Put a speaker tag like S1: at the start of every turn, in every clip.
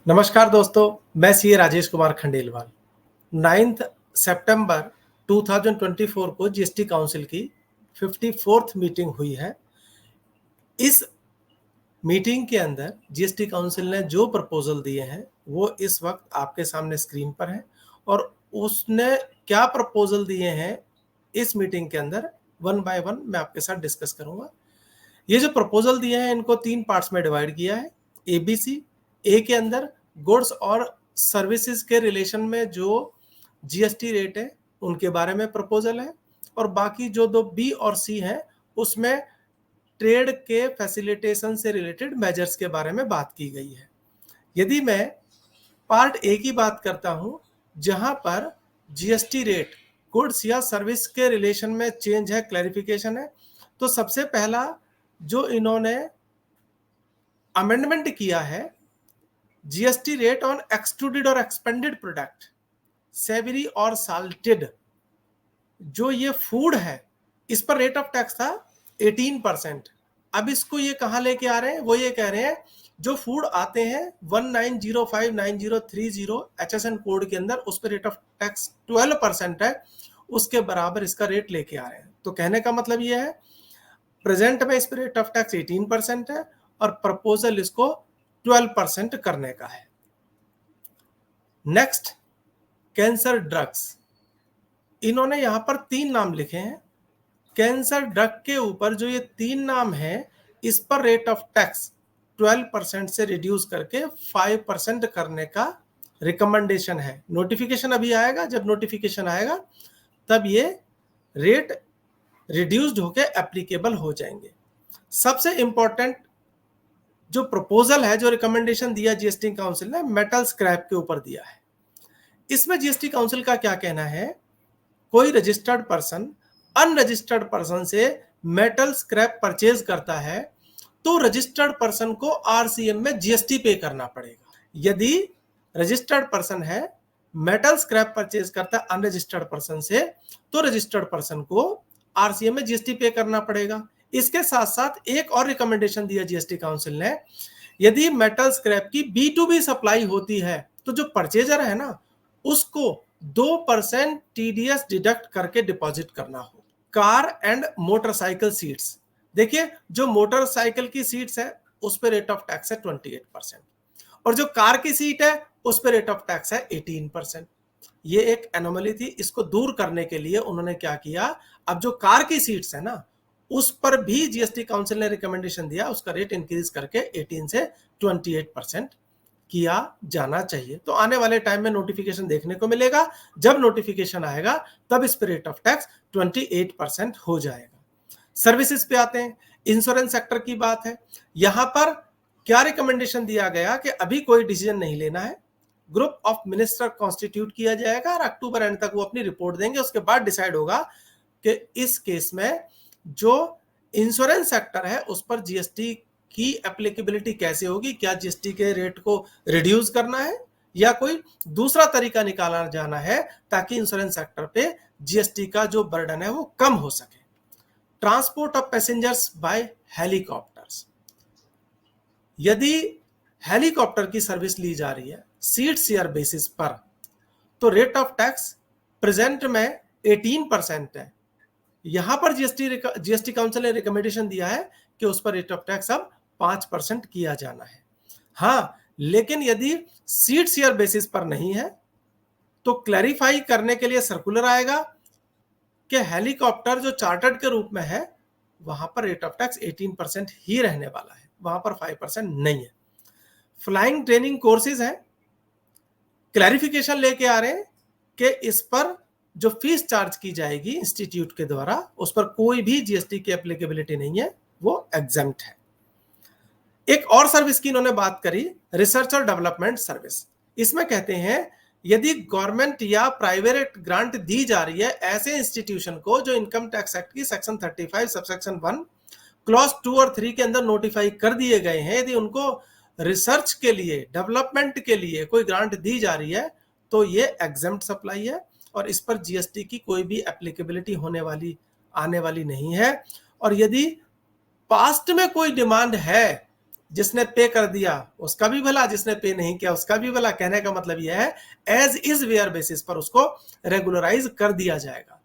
S1: नमस्कार दोस्तों, मैं सीए राजेश कुमार खंडेलवाल। 9 सितंबर 2024 को जीएसटी काउंसिल की 54th मीटिंग हुई है। इस मीटिंग के अंदर जीएसटी काउंसिल ने जो प्रपोजल दिए हैं वो इस वक्त आपके सामने स्क्रीन पर है और उसने क्या प्रपोजल दिए हैं इस मीटिंग के अंदर वन बाय वन मैं आपके साथ डिस्कस करूंगा। ये जो प्रपोजल दिए हैं इनको 3 पार्ट्स में डिवाइड किया है। एबीसी ए के अंदर गुड्स और सर्विसेज के रिलेशन में जो जीएसटी रेट है उनके बारे में प्रपोजल है और बाकी जो 2 बी और सी हैं उसमें ट्रेड के फैसिलिटेशन से रिलेटेड मेजर्स के बारे में बात की गई है। यदि मैं पार्ट ए की बात करता हूं जहां पर जीएसटी रेट गुड्स या सर्विस के रिलेशन में चेंज है, क्लैरिफिकेशन है, तो सबसे पहला जो इन्होंने अमेंडमेंट किया है जीएसटी रेट ऑन एक्सट्रूडेड और एक्सपेंडेड प्रोडक्ट, सेवरी और साल्टेड, जो ये फूड है इस पर रेट ऑफ टैक्स था 18%। अब इसको ये कहां लेके आ रहे हैं, वो ये कह रहे हैं जो फूड आते हैं 19059030 HSN कोड के अंदर उस पर रेट ऑफ टैक्स 12% है, उसके बराबर इसका रेट लेके आ रहे हैं। तो कहने का मतलब ये है प्रेजेंट में इस पर रेट ऑफ टैक्स 18% है और प्रपोजल इसको 12% करने का है। नेक्स्ट, कैंसर ड्रग्स, इन्होंने यहां पर 3 नाम लिखे हैं। कैंसर ड्रग के ऊपर जो ये 3 नाम है इस पर रेट ऑफ टैक्स 12% से रिड्यूस करके 5% करने का रिकमेंडेशन है। नोटिफिकेशन अभी आएगा, जब नोटिफिकेशन आएगा तब ये रेट रिड्यूस्ड होके एप्लीकेबल हो जाएंगे। सबसे इंपॉर्टेंट जो प्रपोजल है, जो रिकमेंडेशन दिया जीएसटी काउंसिल ने, मेटल स्क्रैप के ऊपर दिया है। इसमें जीएसटी काउंसिल का क्या कहना है, कोई रजिस्टर्ड पर्सन अनरजिस्टर्ड पर्सन से मेटल स्क्रैप परचेज करता है तो रजिस्टर्ड पर्सन को आरसीएम में जीएसटी पे करना पड़ेगा। यदि रजिस्टर्ड पर्सन है मेटल स्क्रैप परचेज करता है अनरजिस्टर्ड पर्सन से तो रजिस्टर्ड पर्सन को आरसीएम में जीएसटी पे करना पड़ेगा। इसके साथ साथ एक और रिकमेंडेशन दिया जीएसटी काउंसिल ने, यदि मेटल स्क्रैप की B2B सप्लाई होती है तो जो परचेजर है ना उसको 2% टीडीएस डिडक्ट करके डिपॉजिट करना हो। कार एंड मोटरसाइकिल सीट्स, देखिए जो मोटरसाइकिल की सीट्स है उस पर रेट ऑफ टैक्स है 28% और जो कार की सीट है उस पर रेट ऑफ टैक्स है 18%। ये एक एनोमली थी, इसको दूर करने के लिए उन्होंने क्या किया, अब जो कार की सीट्स है ना उस पर भी जीएसटी काउंसिल ने रिकमेंडेशन दिया, उसका रेट इंक्रीज करके 18 से 28% किया जाना चाहिए। तो आने वाले टाइम में नोटिफिकेशन देखने को मिलेगा, जब नोटिफिकेशन आएगा तब इस पे रेट ऑफ टैक्स 28% हो जाएगा। सर्विसेज पे आते हैं, इंश्योरेंस सेक्टर की बात है। यहां पर क्या रिकमेंडेशन दिया गया कि अभी कोई डिसीजन नहीं लेना है, ग्रुप ऑफ मिनिस्टर कॉन्स्टिट्यूट किया जाएगा और अक्टूबर एंड तक वो अपनी रिपोर्ट देंगे, उसके बाद डिसाइड होगा कि इस केस में जो इंश्योरेंस सेक्टर है उस पर जीएसटी की एप्लीकेबिलिटी कैसे होगी, क्या जीएसटी के रेट को रिड्यूस करना है या कोई दूसरा तरीका निकाला जाना है ताकि इंश्योरेंस सेक्टर पे जीएसटी का जो बर्डन है वो कम हो सके। Transport of passengers by helicopters, यदि हेलीकॉप्टर की सर्विस ली जा रही है सीट शेयर बेसिस पर तो रेट ऑफ टैक्स प्रेजेंट में 18% है। यहां पर जीएसटी काउंसिल ने रिकमेंडेशन दिया है कि उस पर रेट ऑफ टैक्स अब 5% किया जाना है। हाँ, लेकिन यदि सीट शेयर बेसिस पर नहीं है तो क्लैरिफाई करने के लिए सर्कुलर आएगा कि हेलीकॉप्टर जो चार्टर्ड के रूप में है वहां पर रेट ऑफ टैक्स 18% ही रहने वाला है, वहां पर 5% नहीं है। फ्लाइंग ट्रेनिंग कोर्सेज है, क्लैरिफिकेशन लेके आ रहे हैं कि इस पर जो फीस चार्ज की जाएगी इंस्टीट्यूट के द्वारा उस पर कोई भी जीएसटी की एप्लीकेबिलिटी नहीं है, वो एग्जेम्प्ट है। एक और सर्विस की इन्होंने बात करी, रिसर्च और डेवलपमेंट सर्विस। इसमें कहते हैं यदि गवर्नमेंट या प्राइवेट ग्रांट दी जा रही है ऐसे इंस्टीट्यूशन को जो इनकम टैक्स एक्ट की सेक्शन 35 सबसेक्शन 1 क्लॉज 2 और 3 के अंदर नोटिफाई कर दिए गए हैं, यदि उनको रिसर्च के लिए डेवलपमेंट के लिए कोई ग्रांट दी जा रही है तो ये एग्जेम्प्ट सप्लाई है और इस पर जीएसटी की कोई भी एप्लीकेबिलिटी आने वाली नहीं है। और यदि पास्ट में कोई डिमांड है जिसने पे कर दिया उसका भी भला, जिसने पे नहीं किया उसका भी भला। कहने का मतलब यह है एज इज वेयर बेसिस पर उसको रेगुलराइज कर दिया जाएगा।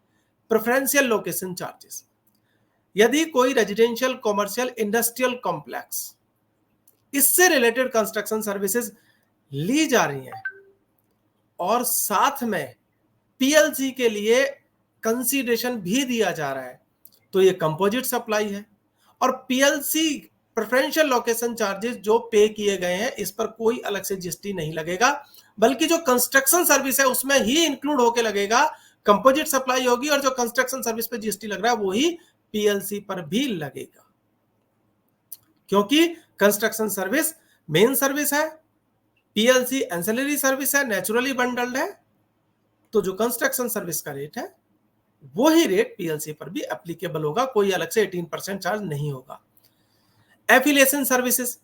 S1: प्रेफरेंशियल लोकेशन चार्जेस, यदि कोई रेजिडेंशियल, कॉमर्शियल, इंडस्ट्रियल कॉम्प्लेक्स इससे रिलेटेड कंस्ट्रक्शन सर्विसेज ली जा रही हैं और साथ में पीएलसी के लिए कंसीडरेशन भी दिया जा रहा है, तो ये कंपोजिट सप्लाई है। और पीएलसी प्रेफरेंशियल लोकेशन चार्जेस जो पे किए गए हैं इस पर कोई अलग से जीएसटी नहीं लगेगा, बल्कि जो कंस्ट्रक्शन सर्विस है उसमें ही इंक्लूड होके लगेगा। कंपोजिट सप्लाई होगी और जो कंस्ट्रक्शन सर्विस पे जीएसटी लग रहा है वो ही पीएलसी पर भी लगेगा, क्योंकि कंस्ट्रक्शन सर्विस मेन सर्विस है, पीएलसी एंसिलरी सर्विस है, नेचुरली बंडल्ड है। तो जो कंस्ट्रक्शन सर्विस का रेट है वो ही रेट पीएलसी पर भी एप्लीकेबल होगा, कोई अलग से 18% चार्ज नहीं होगा। एफिलिएशन सर्विसेज,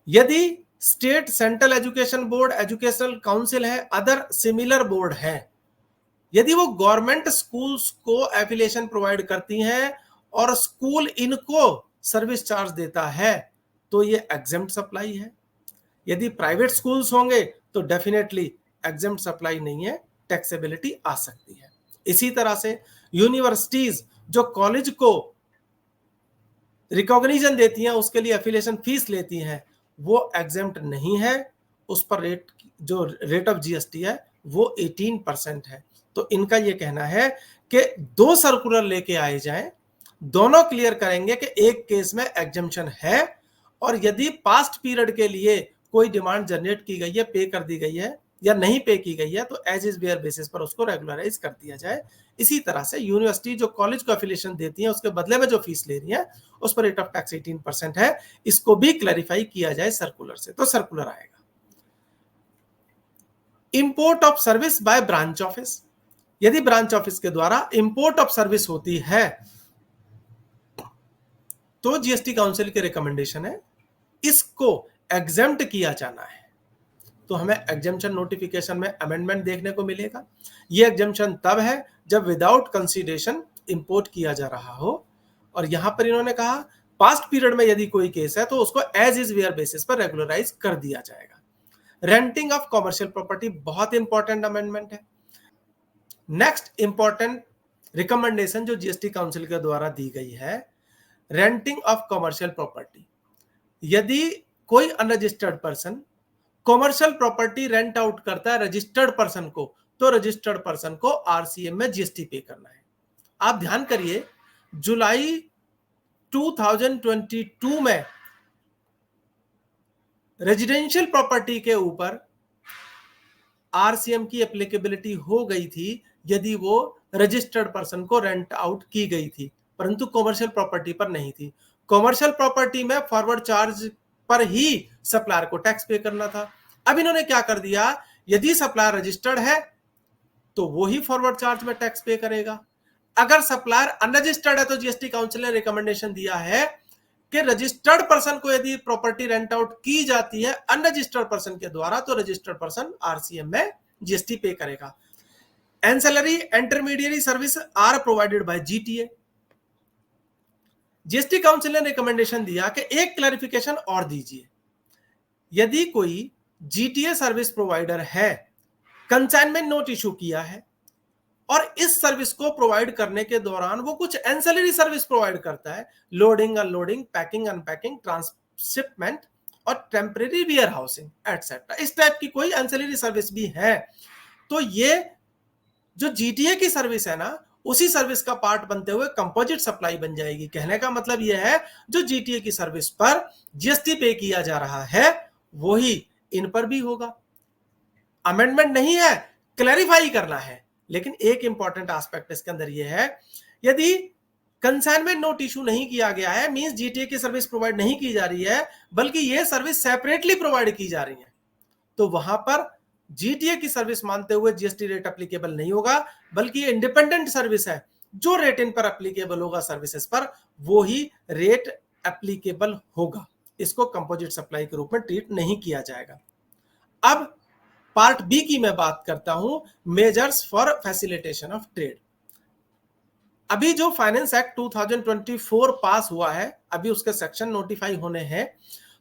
S1: यदि state, central education board, educational council है, अदर सिमिलर बोर्ड है, यदि वो गवर्नमेंट स्कूल्स को एफिलिएशन प्रोवाइड करती हैं और स्कूल इनको सर्विस चार्ज देता है तो ये एग्जेम्प्ट सप्लाई है। यदि प्राइवेट स्कूल्स होंगे तो डेफिनेटली एग्जेम्प्ट सप्लाई नहीं है, टैक्सेबिलिटी आ सकती है। इसी तरह से यूनिवर्सिटीज जो कॉलेज को रिकॉग्निशन देती हैं उसके लिए एफिलिएशन फीस लेती हैं, वो एग्जेम्प्ट नहीं है, उस पर रेट, जो रेट ऑफ जीएसटी है वो 18% है। तो इनका ये कहना है कि 2 सर्कुलर लेके आए जाएं, दोनों क्लियर करेंगे कि एक केस में एग्जेम्पशन है और यदि पास्ट पीरियड के लिए कोई डिमांड जनरेट की गई है, पे कर दी गई है या नहीं पे की गई है, तो एज इज वेयर बेसिस पर उसको रेगुलराइज कर दिया जाए। इसी तरह से यूनिवर्सिटी जो कॉलेज को एफिलिएशन देती है उसके बदले में जो फीस ले रही है उस पर रेट ऑफ टैक्स 18% है, इसको भी क्लैरिफाई किया जाए सर्कुलर से, तो सर्कुलर आएगा। Import of service by branch office, यदि ब्रांच ऑफिस के द्वारा इंपोर्ट ऑफ सर्विस होती है तो जीएसटी काउंसिल की रिकमेंडेशन है इसको एग्जेम्प्ट किया जाना है। तो हमें एग्जेम्पशन नोटिफिकेशन में अमेंडमेंट देखने को मिलेगा। ये एग्जेम्पशन तब है जब विदाउट कंसीडरेशन इंपोर्ट किया जा रहा हो, और यहां पर इन्होंने कहा पास्ट पीरियड में यदि कोई केस है तो उसको एज इज वेयर बेसिस पर रेगुलराइज कर दिया जाएगा। रेंटिंग ऑफ कॉमर्शियल प्रॉपर्टी बहुत इंपॉर्टेंट अमेंडमेंट है। नेक्स्ट इंपॉर्टेंट रिकमेंडेशन जो जीएसटी काउंसिल के द्वारा दी गई है, रेंटिंग ऑफ कॉमर्शियल प्रॉपर्टी, यदि कोई unregistered person commercial property rent out करता है रजिस्टर्ड पर्सन को, तो रजिस्टर्ड पर्सन को आरसीएम में जीएसटी पे करना है। आप ध्यान करिए, जुलाई 2022 में रेजिडेंशियल प्रॉपर्टी के ऊपर आरसीएम की एप्लीकेबिलिटी हो गई थी यदि वो रजिस्टर्ड पर्सन को रेंट आउट की गई थी, परंतु कॉमर्शियल प्रॉपर्टी पर नहीं थी। कॉमर्शियल प्रॉपर्टी में फॉरवर्ड चार्ज पर ही सप्लायर को टैक्स पे करना था। अब इन्होंने क्या कर दिया, यदि सप्लायर रजिस्टर्ड है तो वो ही फॉरवर्ड चार्ज में टैक्स पे करेगा। अगर सप्लायर अनरजिस्टर्ड है तो जीएसटी काउंसिल ने रिकमेंडेशन दिया है कि रजिस्टर्ड पर्सन को यदि प्रॉपर्टी रेंट आउट की जाती है अनरजिस्टर्ड पर्सन के द्वारा तो रजिस्टर्ड पर्सन आरसीएम में जीएसटी पे करेगा। Ancillary intermediary service are provided by GTA. GST council ने रिकमेंडेशन दिया कि एक क्लैरिफिकेशन और दीजिए, यदि कोई जीटीए सर्विस प्रोवाइडर है, कंसाइनमेंट नोट इशू किया है और इस सर्विस को प्रोवाइड करने के दौरान वो कुछ एंसेलरी सर्विस प्रोवाइड करता है, loading unloading, packing unpacking, transshipment और टेम्परेरी वेयर हाउसिंग एटसेट्रा, इस टाइप की कोई एंसेलरी सर्विस भी है, तो ये जो जीटीए की सर्विस है ना उसी सर्विस का पार्ट बनते हुए कंपोजिट सप्लाई बन जाएगी। कहने का मतलब यह है जो जीटीए की सर्विस पर जीएसटी पे किया जा रहा है वही इन पर भी होगा। अमेंडमेंट नहीं है, क्लैरिफाई करना है। लेकिन एक इंपॉर्टेंट एस्पेक्ट इसके अंदर यह है, यदि कंसाइनमेंट नोट इशू नहीं किया गया है, मींस जीटीए की सर्विस प्रोवाइड नहीं की जा रही है बल्कि यह सर्विस सेपरेटली प्रोवाइड की जा रही है, तो वहां पर जीटीए की सर्विस मानते हुए जीएसटी रेट एप्लीकेबल नहीं होगा, बल्कि ये इंडिपेंडेंट सर्विस है, जो रेट इन पर एप्लीकेबल होगा सर्विसेज पर वो ही रेट एप्लीकेबल होगा। इसको कंपोजिट सप्लाई के रूप में ट्रीट नहीं किया जाएगा। अब पार्ट बी की मैं बात करता हूं, measures for facilitation of trade. अभी जो फाइनेंस एक्ट 2024 पास हुआ है, अभी उसके सेक्शन नोटिफाई होने हैं,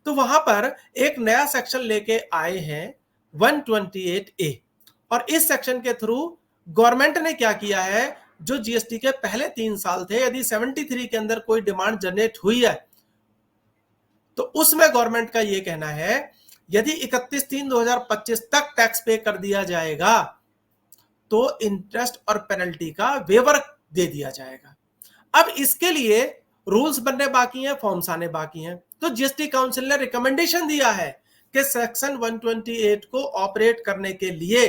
S1: तो वहां पर एक नया सेक्शन लेके आए हैं 128A, और इस सेक्शन के थ्रू गवर्नमेंट ने क्या किया है, जो जीएसटी के पहले 3 साल थे, यदि 73 के अंदर कोई डिमांड जनरेट हुई है तो उसमें गवर्नमेंट का यह कहना है यदि 31/3/2025 तक टैक्स पे कर दिया जाएगा तो इंटरेस्ट और पेनल्टी का वेवर दे दिया जाएगा। अब इसके लिए रूल्स बनने बाकी हैं, फॉर्म्स आने बाकी हैं। तो जीएसटी काउंसिल ने रिकमेंडेशन दिया है कि सेक्शन 128 को ऑपरेट करने के लिए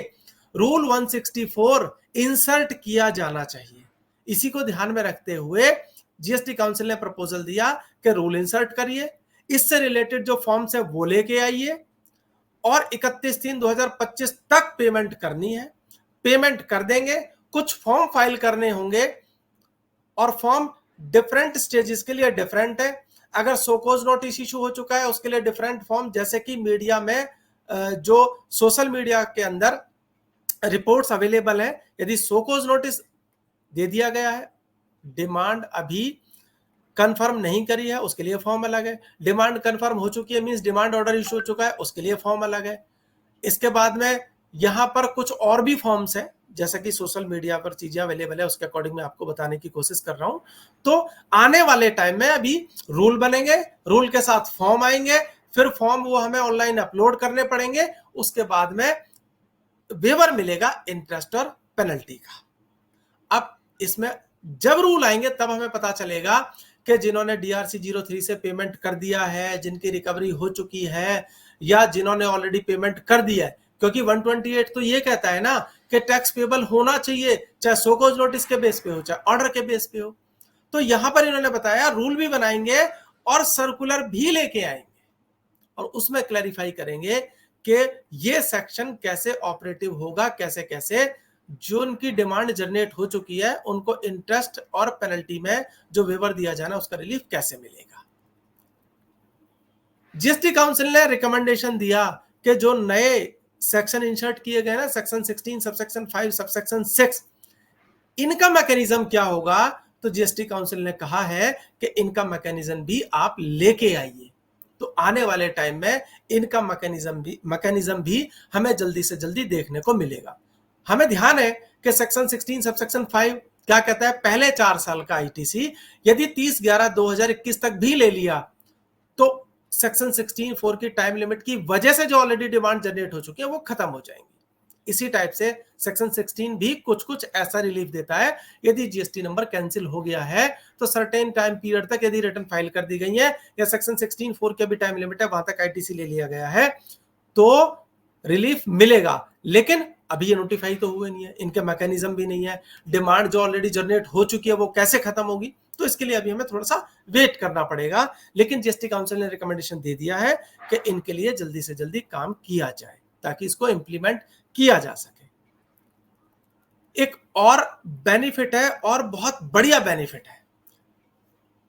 S1: रूल 164 इंसर्ट किया जाना चाहिए। इसी को ध्यान में रखते हुए जीएसटी काउंसिल ने प्रपोजल दिया कि रूल इंसर्ट करिए, इससे रिलेटेड जो फॉर्म्स है वो लेके आइए, और 31/3/2025 तक पेमेंट करनी है। पेमेंट कर देंगे, कुछ फॉर्म फाइल करने होंगे, और फॉर्म डिफरेंट स्टेजेस के लिए डिफरेंट है। अगर सोकोज नोटिस इशू हो चुका है उसके लिए डिफरेंट फॉर्म, जैसे कि मीडिया में जो सोशल मीडिया के अंदर रिपोर्ट्स अवेलेबल है, यदि सोकोज नोटिस दे दिया गया है, डिमांड अभी कंफर्म नहीं करी है, उसके लिए फॉर्म अलग है। डिमांड कंफर्म हो चुकी है मींस डिमांड ऑर्डर इशू हो चुका है, उसके लिए फॉर्म अलग है। इसके बाद में यहां पर कुछ और भी फॉर्म्स हैं, जैसा कि सोशल मीडिया पर चीजें अवेलेबल है, उसके अकॉर्डिंग मैं आपको बताने की कोशिश कर रहा हूं। तो आने वाले टाइम में अभी रूल बनेंगे, रूल के साथ फॉर्म आएंगे, फिर फॉर्म वो हमें ऑनलाइन अपलोड करने पड़ेंगे, उसके बाद में वेवर मिलेगा इंटरेस्ट और पेनल्टी का। अब इसमें जब रूल आएंगे तब हमें पता चलेगा कि जिन्होंने डीआरसी 03 से पेमेंट कर दिया है, जिनकी रिकवरी हो चुकी है, या जिन्होंने ऑलरेडी पेमेंट कर दिया है, क्योंकि 128 तो ये कहता है ना कि टैक्स पेबल होना चाहिए, चाहे सोकोज नोटिस के बेस पे हो चाहे ऑर्डर के बेस पे हो। तो यहां पर इन्होंने बताया रूल भी बनाएंगे और सर्कुलर भी लेके आएंगे, और उसमें क्लैरिफाई करेंगे कि ये सेक्शन कैसे ऑपरेटिव होगा, कैसे कैसे जो उनकी डिमांड जनरेट हो चुकी है उनको इंटरेस्ट और पेनल्टी में जो वेवर दिया जाना उसका रिलीफ कैसे मिलेगा। जीएसटी काउंसिल ने रिकमेंडेशन दिया कि जो नए सेक्शन इंसर्ट किए गए ना, सेक्शन 16, सबसेक्शन 5, सबसेक्शन 6, इनका मैकेनिज्म क्या होगा। तो जीएसटी काउंसिल ने कहा है कि इनका मैकेनिज्म भी आप लेके आइए। तो आने वाले टाइम में इनका मैकेनिज्म भी हमें जल्दी से जल्दी देखने को मिलेगा। हमें ध्यान है कि सेक्शन 16 सबसेक्शन 5 क्या कहता है, पहले 4 साल का आईटीसी यदि 30/11/2021 तक भी ले लिया तो सेक्शन 16(4) की टाइम लिमिट की वजह से जो ऑलरेडी डिमांड जनरेट हो चुकी है वो खत्म हो जाएंगी। इसी टाइप से सेक्शन 16 भी कुछ कुछ ऐसा रिलीफ देता है, यदि जीएसटी नंबर कैंसिल हो गया है तो सर्टेन टाइम पीरियड तक यदि रिटर्न फाइल कर दी गई है, या सेक्शन 16(4) के भी टाइम लिमिट है, वहां तक आईटीसी ले लिया गया है, तो रिलीफ मिलेगा। लेकिन अभी ये नोटिफाई तो हुए नहीं है, इनके मैकेनिज्म भी नहीं है, डिमांड जो ऑलरेडी जनरेट हो चुकी है वो कैसे खत्म होगी, तो इसके लिए अभी हमें थोड़ा सा वेट करना पड़ेगा। लेकिन जीएसटी काउंसिल ने रिकमेंडेशन दे दिया है कि इनके लिए जल्दी से जल्दी काम किया जाए ताकि इसको इंप्लीमेंट किया जा सके। एक और बेनिफिट है, और बहुत बढ़िया बेनिफिट है,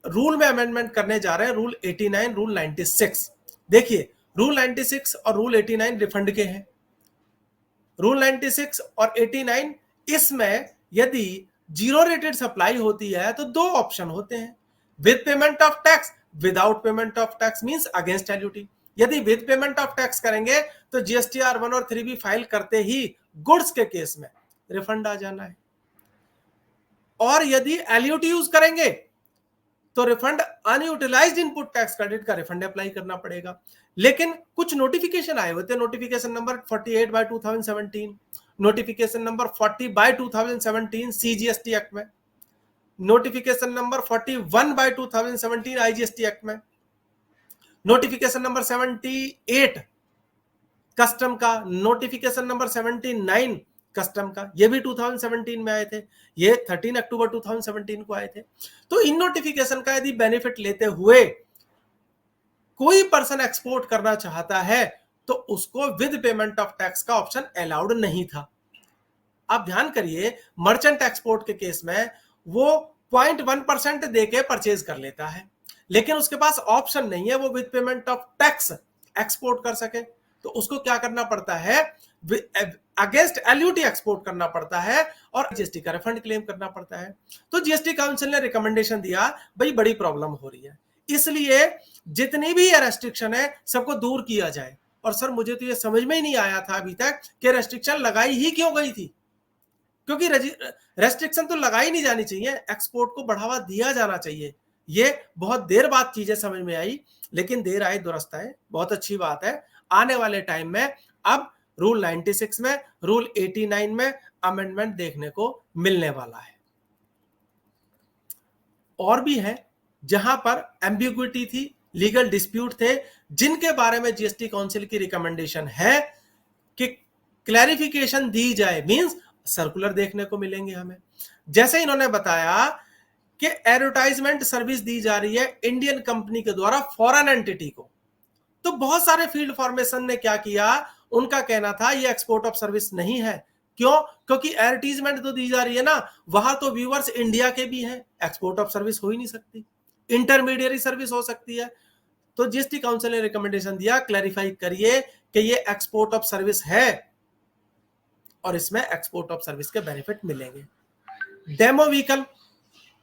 S1: रूल में अमेंडमेंट करने जा रहे हैं, रूल 89, रूल 96। देखिए रूल 96 और रूल 89 रिफंड के हैं। रूल 96 और 89 इसमें यदि जीरो रेटेड सप्लाई होती है तो दो ऑप्शन होते हैं, with payment of tax, without payment of tax means against LUT. यदि विद पेमेंट ऑफ टैक्स करेंगे तो जीएसटीआर 1 और 3 भी फाइल करते ही गुड्स के केस में रिफंड आ जाना है, और यदि एलयूटी यूज करेंगे तो refund unutilised input tax credit का रिफंड अप्लाई करना पड़ेगा। लेकिन कुछ नोटिफिकेशन आए होते हैं, notification number 48/2017, notification number 40/2017 CGST act में, नोटिफिकेशन नंबर 41/2017 आईजीएसटी एक्ट में, नोटिफिकेशन नंबर 78 कस्टम का, नोटिफिकेशन नंबर 79 कस्टम का, ये भी 2017 में आए थे, ये 13 अक्टूबर 2017 को आए थे। तो इन नोटिफिकेशन का यदि बेनिफिट लेते हुए कोई पर्सन एक्सपोर्ट करना चाहता है तो उसको विद पेमेंट ऑफ टैक्स का ऑप्शन अलाउड नहीं था। आप ध्यान करिए, मर्चेंट एक्सपोर्ट के केस में वो 0.1% देके परचेज कर लेता है, लेकिन उसके पास ऑप्शन नहीं है वो with payment of tax export कर सके, तो उसको क्या करना पड़ता है, अगेंस्ट एलयूटी एक्सपोर्ट करना पड़ता है और जीएसटी का रिफंड क्लेम करना पड़ता है। तो जीएसटी काउंसिल ने रिकमेंडेशन दिया, भाई बड़ी प्रॉब्लम हो रही है, इसलिए जितनी भी ये रेस्ट्रिक्शन है सबको दूर किया जाए। और सर मुझे तो ये समझ में ही नहीं आया था अभी तक कि रेस्ट्रिक्शन लगाई ही क्यों गई थी, क्योंकि रेस्ट्रिक्शन तो लगाई नहीं जानी चाहिए, एक्सपोर्ट को बढ़ावा दिया जाना चाहिए। ये बहुत देर बाद चीजें समझ में आई, लेकिन देर आए दुरुस्त आए, बहुत अच्छी बात है। आने वाले टाइम में अब रूल 96 में, रूल 89 में अमेंडमेंट देखने को मिलने वाला है। और भी है जहां पर एम्बिग्युइटी थी, लीगल डिस्प्यूट थे, जिनके बारे में जीएसटी काउंसिल की रिकमेंडेशन है कि क्लैरिफिकेशन दी जाए, मींस सर्कुलर देखने को मिलेंगे हमें। जैसे इन्होंने बताया कि एडवर्टाइजमेंट सर्विस दी जा रही है इंडियन कंपनी के द्वारा फॉरेन एंटिटी को, तो बहुत सारे फील्ड फॉर्मेशन ने क्या किया, उनका कहना था ये एक्सपोर्ट ऑफ सर्विस नहीं है। क्यों? क्योंकि एडवर्टीजमेंट तो दी जा रही है ना, वहां तो व्यूअर्स इंडिया के भी हैं, एक्सपोर्ट ऑफ सर्विस हो ही नहीं सकती, इंटरमीडियरी सर्विस हो सकती है। तो जीएसटी काउंसिल ने रिकमेंडेशन दिया, क्लैरिफाई करिए कि ये एक्सपोर्ट ऑफ सर्विस है और इसमें एक्सपोर्ट ऑफ सर्विस के बेनिफिट मिलेंगे। डेमो व्हीकल,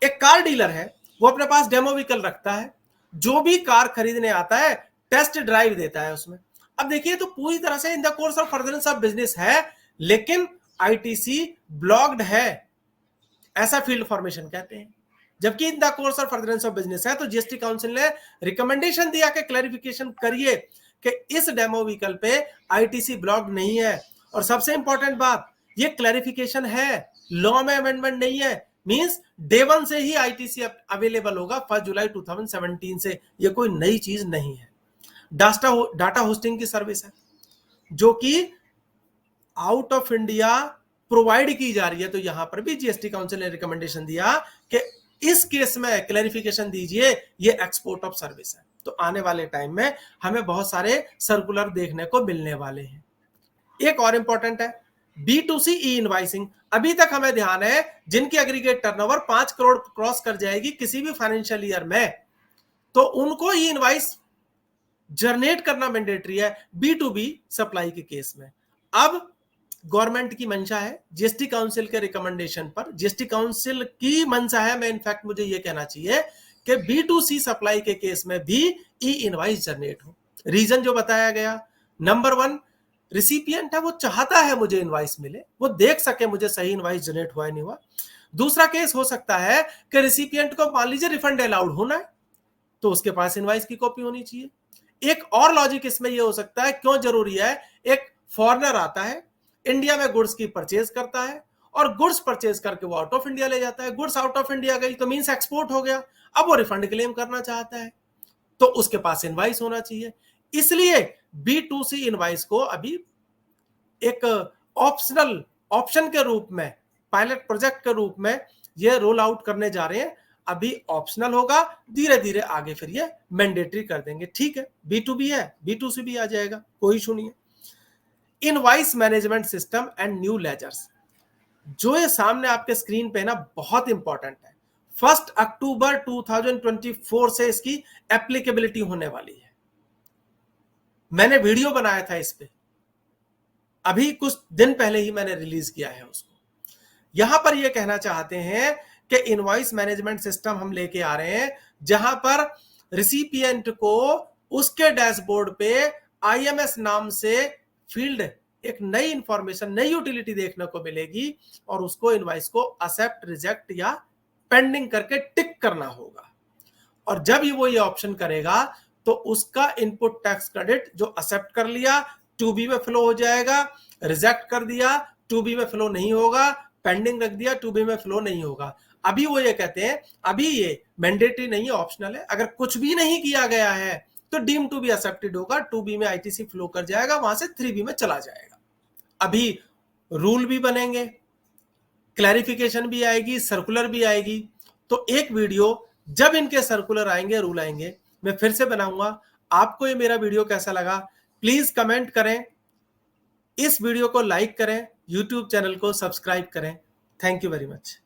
S1: एक कार डीलर है, वो अपने पास डेमो व्हीकल रखता है, जो भी कार खरीदने आता है टेस्ट ड्राइव देता है उसमें। अब देखिए तो पूरी तरह से in the course of furtherance of business है, लेकिन आईटीसी ब्लॉक्ड है, ऐसा फील्ड फॉर्मेशन कहते हैं। जबकि in the course of furtherance of business है, तो जीएसटी काउंसिल ने रिकमेंडेशन दिया कि क्लैरिफिकेशन करिए कि इस डेमो व्हीकल पे आईटीसी ब्लॉक्ड नहीं है। और सबसे इंपॉर्टेंट बात, ये क्लैरिफिकेशन है, लॉ में अमेंडमेंट नहीं है, मींस डे वन से ही आईटीसी अवेलेबल होगा 1 जुलाई 2017 से, ये कोई नई चीज नहीं है। डाटा होस्टिंग की सर्विस है जो कि आउट ऑफ इंडिया प्रोवाइड की जा रही है, तो यहां पर भी जीएसटी काउंसिल ने रिकमेंडेशन दिया कि इस केस में क्लैरिफिकेशन दीजिए, ये एक्सपोर्ट ऑफ सर्विस है। तो आने वाले टाइम में हमें बहुत सारे सर्कुलर देखने को मिलने वाले हैं। एक और इंपॉर्टेंट है B2C ई इनवाइसिंग। अभी तक हमें ध्यान है जिनकी एग्रीगेट टर्नओवर 5 करोड़ क्रॉस कर जाएगी किसी भी फाइनेंशियल ईयर में, तो उनको ई इनवाइस जनरेट करना मैंडेटरी है B2B सप्लाई के केस में। अब गवर्नमेंट की मंशा है, जीएसटी काउंसिल के रिकमेंडेशन पर, जीएसटी काउंसिल की मंशा है, मैं इनफैक्ट मुझे ये कहना चाहिए कि B2C सप्लाई के केस में भी ई इनवाइस जनरेट हो। रीजन जो बताया गया, नंबर 1 रिसिपिएंट है, वो चाहता है मुझे इनवाइस मिले, वो देख सके मुझे सही इनवाइस जनरेट हुआ नहीं हुआ। दूसरा केस हो सकता है कि रिसिपिएंट को मान लीजिए रिफंड अलाउड होना है, तो उसके पास इनवाइस की कॉपी होनी चाहिए। एक और लॉजिक इसमें यह हो सकता है, क्यों जरूरी है, एक फॉरेनर आता है इंडिया में, गुड्स की परचेज करता है और गुड्स परचेज करके वो आउट ऑफ इंडिया ले जाता है, गुड्स आउट ऑफ इंडिया गई तो मींस एक्सपोर्ट हो गया, अब वो रिफंड क्लेम करना चाहता है, तो उसके पास इनवाइस होना चाहिए। इसलिए B2C इनवाइस को अभी एक ऑप्शनल ऑप्शन के रूप में, पायलट प्रोजेक्ट के रूप में ये रोल आउट करने जा रहे हैं। अभी ऑप्शनल होगा, धीरे धीरे आगे फिर ये मैंडेटरी कर देंगे। ठीक है, B2B है, B2C भी आ जाएगा, कोई इशू नहीं है। Invoice management system and new ledgers, जो ये सामने आपके स्क्रीन पे ना, बहुत इंपॉर्टेंट है। 1 अक्टूबर 2024 से इसकी एप्लीकेबिलिटी होने वाली है। मैंने वीडियो बनाया था इस पे, अभी कुछ दिन पहले ही मैंने रिलीज किया है उसको। यहां पर ये कहना चाहते हैं कि इनवॉइस मैनेजमेंट सिस्टम हम लेके आ रहे हैं, जहां पर रिसिपिएंट को उसके डैशबोर्ड पे IMS नाम से फील्ड एक नई इंफॉर्मेशन, नई यूटिलिटी देखने को मिलेगी और उसको इनवॉइस को एक्सेप्ट, रिजेक्ट या पेंडिंग करके टिक करना होगा। और जब वो ये ऑप्शन करेगा तो उसका इनपुट टैक्स क्रेडिट जो एक्सेप्ट कर लिया 2B में फ्लो हो जाएगा, रिजेक्ट कर दिया 2B में फ्लो नहीं होगा, पेंडिंग रख दिया 2B में फ्लो नहीं होगा। अभी वो ये कहते हैं अभी ये मैंडेटरी नहीं है, ऑप्शनल है। अगर कुछ भी नहीं किया गया है तो डीम टू बी एक्सेप्टेड होगा, 2B में आईटीसी फ्लो कर जाएगा, वहां से 3B में चला जाएगा। अभी रूल भी बनेंगे, क्लैरिफिकेशन भी आएगी, सर्कुलर भी आएगी। तो एक वीडियो जब इनके सर्कुलर आएंगे, रूल आएंगे, मैं फिर से बनाऊंगा। आपको ये मेरा वीडियो कैसा लगा प्लीज कमेंट करें, इस वीडियो को लाइक करें, यूट्यूब चैनल को सब्सक्राइब करें। Thank you very much.